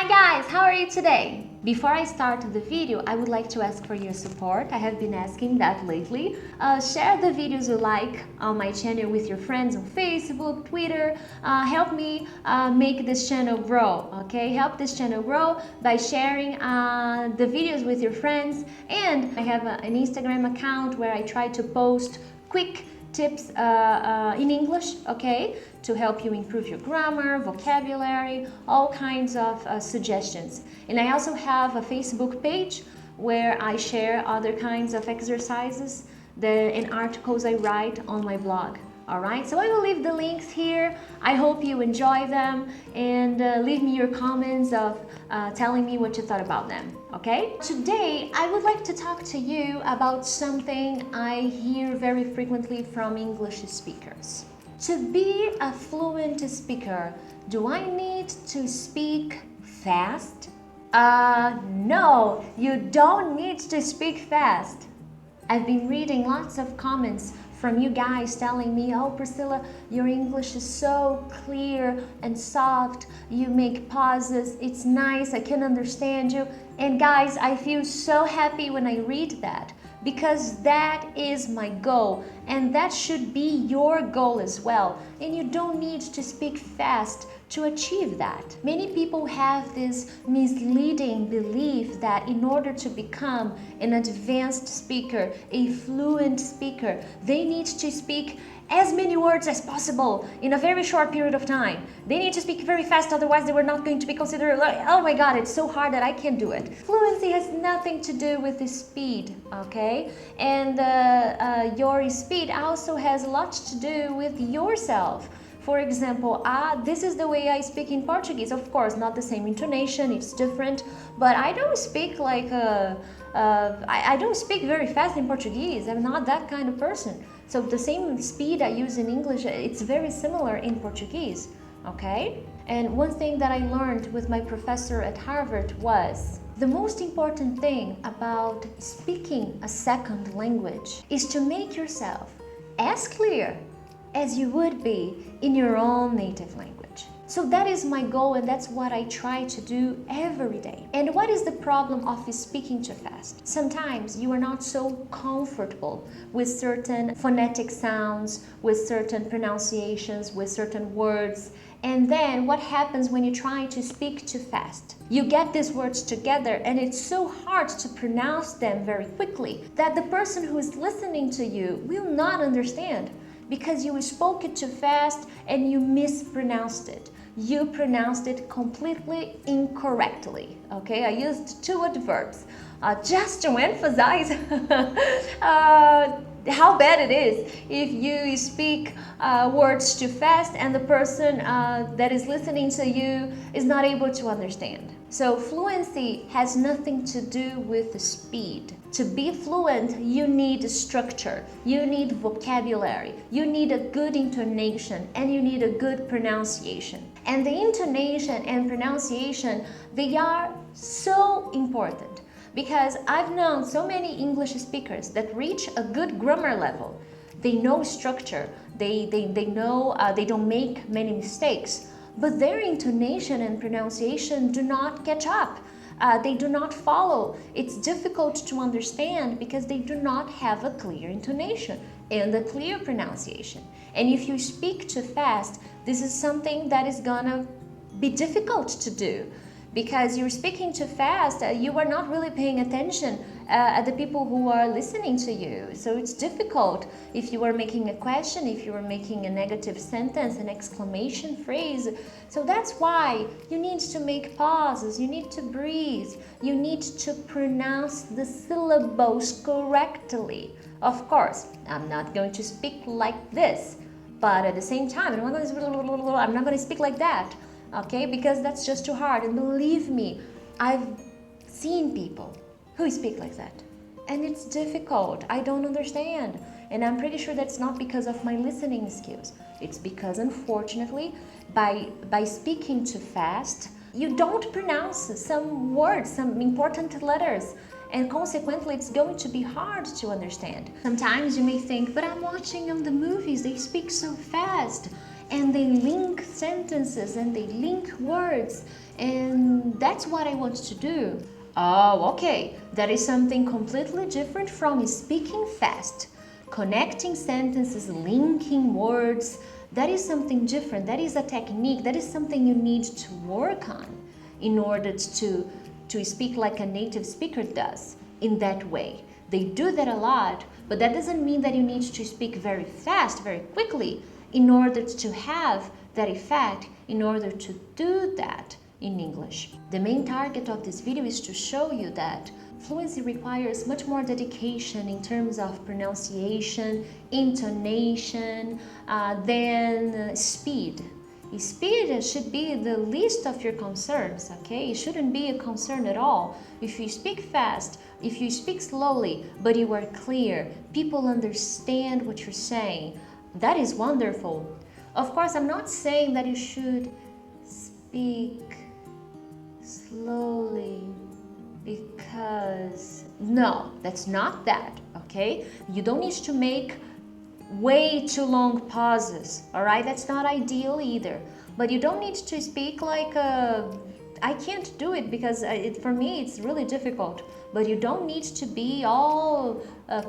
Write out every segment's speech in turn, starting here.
Hi guys, how are you today? Before I start the video, I would like to ask for your support. I have been asking that lately. Share the videos you like on my channel with your friends on Facebook, Twitter. Help me make this channel grow, okay? Help this channel grow by sharing the videos with your friends. And I have an Instagram account where I try to post quick tips in English, okay, to help you improve your grammar, vocabulary, all kinds of suggestions. And I also have a Facebook page where I share other kinds of exercises and articles I write on my blog. Alright, so I will leave the links here. I hope you enjoy them and leave me your comments of telling me what you thought about them, okay? Today, I would like to talk to you about something I hear very frequently from English speakers. To be a fluent speaker, do I need to speak fast? No, you don't need to speak fast. I've been reading lots of comments from you guys telling me, oh Priscilla, your English is so clear and soft, you make pauses, it's nice, I can understand you. And guys, I feel so happy when I read that, because that is my goal, and that should be your goal as well. And you don't need to speak fast to achieve that. Many people have this misleading belief that in order to become an advanced speaker, a fluent speaker, they need to speak as many words as possible in a very short period of time. They need to speak very fast, otherwise they were not going to be considered, oh my god, it's so hard that I can't do it. Fluency has nothing to do with the speed, okay? And your speed also has a lot to do with yourself. For example, this is the way I speak in Portuguese. Of course, not the same intonation, it's different, but I don't speak like I don't speak very fast in Portuguese. I'm not that kind of person. So the same speed I use in English, it's very similar in Portuguese, okay? And one thing that I learned with my professor at Harvard was the most important thing about speaking a second language is to make yourself as clear as you would be in your own native language. So that is my goal, and that's what I try to do every day. And what is the problem of speaking too fast? Sometimes you are not so comfortable with certain phonetic sounds, with certain pronunciations, with certain words. And then what happens when you try to speak too fast? You get these words together and it's so hard to pronounce them very quickly that the person who is listening to you will not understand, because you spoke it too fast and you mispronounced it. You pronounced it completely incorrectly, okay? I used two adverbs just to emphasize how bad it is if you speak words too fast and the person that is listening to you is not able to understand. So fluency has nothing to do with the speed. To be fluent, you need structure, you need vocabulary, you need a good intonation, and you need a good pronunciation. And the intonation and pronunciation, they are so important, because I've known so many English speakers that reach a good grammar level. They know structure, they know they don't make many mistakes, but their intonation and pronunciation do not catch up. They do not follow. It's difficult to understand because they do not have a clear intonation and a clear pronunciation. And if you speak too fast, this is something that is gonna be difficult to do, because you're speaking too fast, you are not really paying attention at the people who are listening to you. So it's difficult if you are making a question, if you are making a negative sentence, an exclamation phrase. So that's why you need to make pauses, you need to breathe, you need to pronounce the syllables correctly. Of course, I'm not going to speak like this, but at the same time, I'm not going to speak like that. Okay, because that's just too hard. And believe me, I've seen people who speak like that, and it's difficult. I don't understand, and I'm pretty sure that's not because of my listening skills. It's because, unfortunately, by speaking too fast, you don't pronounce some words, some important letters, and consequently it's going to be hard to understand. Sometimes you may think, but I'm watching the movies, they speak so fast. and they link sentences and they link words, and that's what I want to do. Oh, okay, that is something completely different from speaking fast. Connecting sentences, linking words, that is something different. That is a technique. That is something you need to work on in order to speak like a native speaker does in that way. They do that a lot, but that doesn't mean that you need to speak very fast, very quickly in order to have that effect, in order to do that in English. The main target of this video is to show you that fluency requires much more dedication in terms of pronunciation, intonation, than speed. Speed should be the least of your concerns, okay? It shouldn't be a concern at all. If you speak fast, if you speak slowly, but you are clear, people understand what you're saying, that is wonderful. Of course, I'm not saying that you should speak slowly because, no, that's not that, okay? You don't need to make way too long pauses, all right? That's not ideal either. But you don't need to speak like I can't do it because for me it's really difficult. But you don't need to be all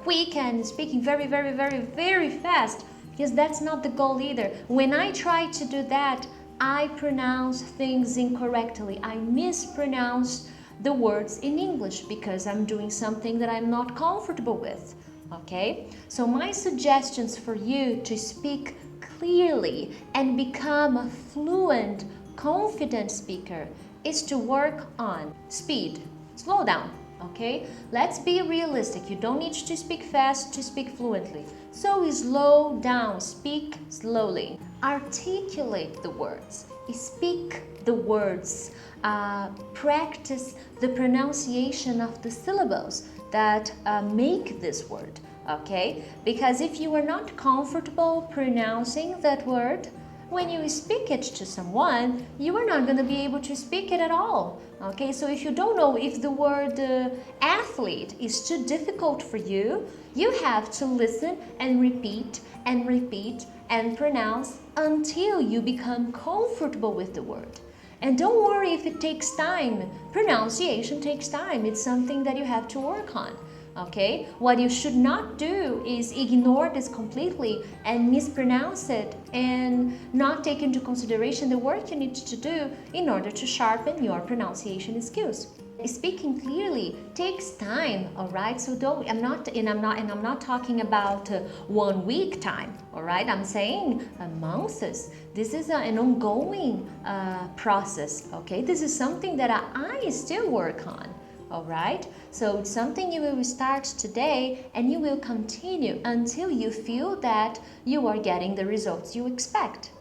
quick and speaking very, very, very, very fast, because that's not the goal either. When I try to do that, I pronounce things incorrectly. I mispronounce the words in English because I'm doing something that I'm not comfortable with. Okay, so my suggestions for you to speak clearly and become a fluent, confident speaker is to work on speed. Slow down, okay? Let's be realistic. You don't need to speak fast to speak fluently. So slow down, speak slowly. Articulate the words, speak the words, practice the pronunciation of the syllables that make this word, okay? Because if you are not comfortable pronouncing that word, when you speak it to someone, you are not going to be able to speak it at all, okay? So if you don't know if the word athlete is too difficult for you, you have to listen and repeat and pronounce until you become comfortable with the word. And don't worry if it takes time. Pronunciation takes time. It's something that you have to work on, okay? What you should not do is ignore this completely and mispronounce it and not take into consideration the work you need to do in order to sharpen your pronunciation skills. Speaking clearly takes time, all right? So I'm not talking about 1 week time, all right? I'm saying months. This is an ongoing process, okay? This is something that I still work on, all right? So it's something you will start today and you will continue until you feel that you are getting the results you expect.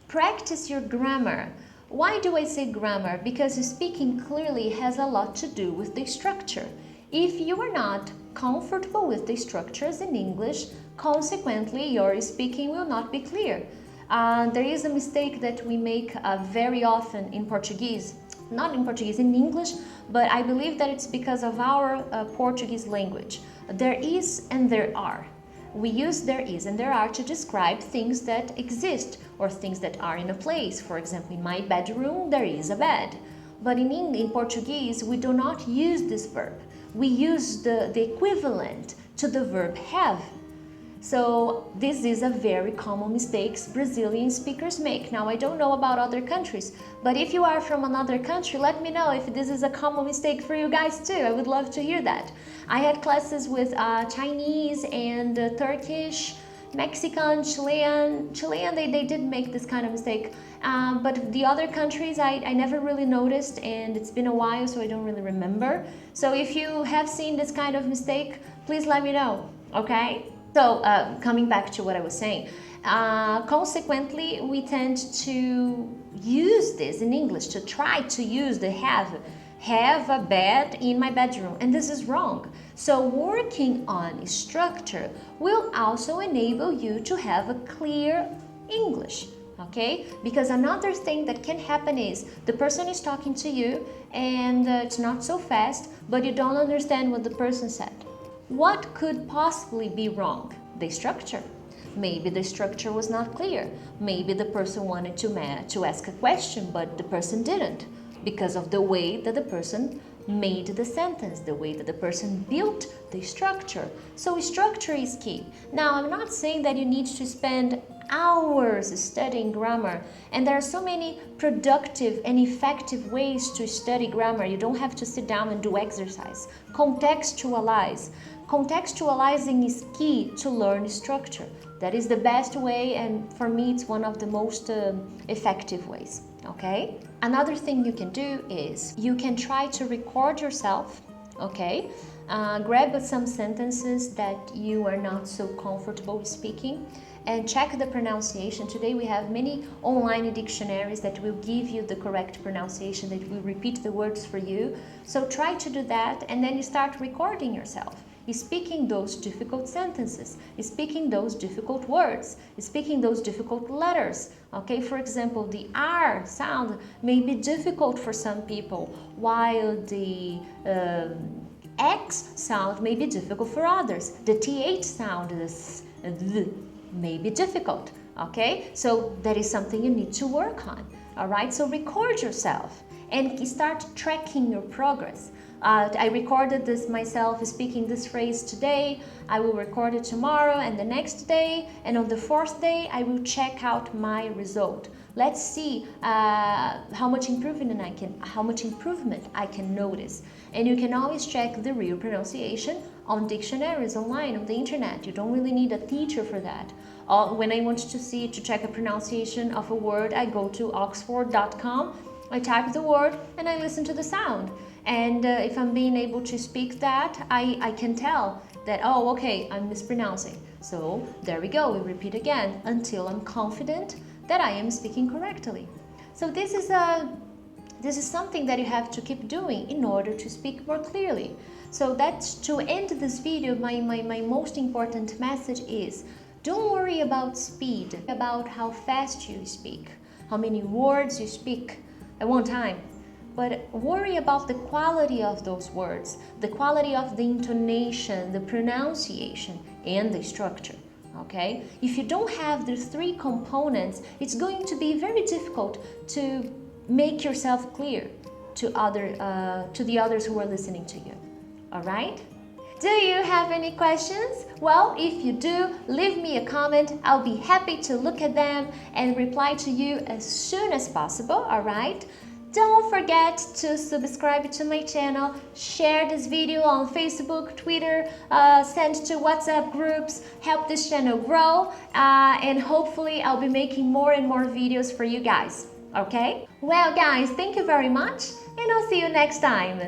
Practice your grammar. Why do I say grammar? Because speaking clearly has a lot to do with the structure. If you are not comfortable with the structures in English, consequently your speaking will not be clear. There is a mistake that we make very often in Portuguese, not in Portuguese, in English, but I believe that it's because of our Portuguese language. There is and there are. We use there is and there are to describe things that exist or things that are in a place. For example, in my bedroom, there is a bed. But in Portuguese, we do not use this verb. We use the equivalent to the verb have. So this is a very common mistake Brazilian speakers make. Now, I don't know about other countries, but if you are from another country, let me know if this is a common mistake for you guys too. I would love to hear that. I had classes with Chinese and Turkish, Mexican, Chilean, they did make this kind of mistake. But the other countries, I never really noticed, and it's been a while, so I don't really remember. So if you have seen this kind of mistake, please let me know, okay? So coming back to what I was saying, consequently, we tend to use this in English, to try to use the have a bed in my bedroom, and this is wrong. So working on structure will also enable you to have a clear English, okay? Because another thing that can happen is the person is talking to you and it's not so fast, but you don't understand what the person said. What could possibly be wrong? The structure. Maybe the structure was not clear. Maybe the person wanted to ask a question, but the person didn't, because of the way that the person made the sentence, the way that the person built the structure. So structure is key. Now, I'm not saying that you need to spend hours studying grammar, and there are so many productive and effective ways to study grammar. You don't have to sit down and do exercise. Contextualize. Contextualizing is key to learn structure. That is the best way, and for me it's one of the most effective ways. Okay? Another thing you can do is you can try to record yourself, okay? Grab some sentences that you are not so comfortable speaking and check the pronunciation. Today we have many online dictionaries that will give you the correct pronunciation, that will repeat the words for you. So try to do that, and then you start recording yourself, speaking those difficult sentences, speaking those difficult words, speaking those difficult letters. Okay, for example, the R sound may be difficult for some people, while the X sound may be difficult for others. The TH sound is may be difficult. Okay, so that is something you need to work on. All right, so record yourself and start tracking your progress. I recorded this myself speaking this phrase today. I will record it tomorrow and the next day, and on the fourth day I will check out my result. Let's see how much improvement I can notice. And you can always check the real pronunciation on dictionaries online on the internet. You don't really need a teacher for that. When I want to check a pronunciation of a word, I go to oxford.com. I type the word and I listen to the sound. And if I'm being able to speak that, I can tell that, oh, okay, I'm mispronouncing. So there we go, we repeat again until I'm confident that I am speaking correctly. So this is something that you have to keep doing in order to speak more clearly. So that's to end this video, my most important message is, don't worry about speed, about how fast you speak, how many words you speak at one time. But worry about the quality of those words, the quality of the intonation, the pronunciation, and the structure, okay? If you don't have these three components, it's going to be very difficult to make yourself clear to the others who are listening to you, all right? Do you have any questions? Well, if you do, leave me a comment. I'll be happy to look at them and reply to you as soon as possible, all right? Don't forget to subscribe to my channel, share this video on Facebook, Twitter, send to WhatsApp groups, help this channel grow, and hopefully I'll be making more and more videos for you guys, okay? Well guys, thank you very much, and I'll see you next time.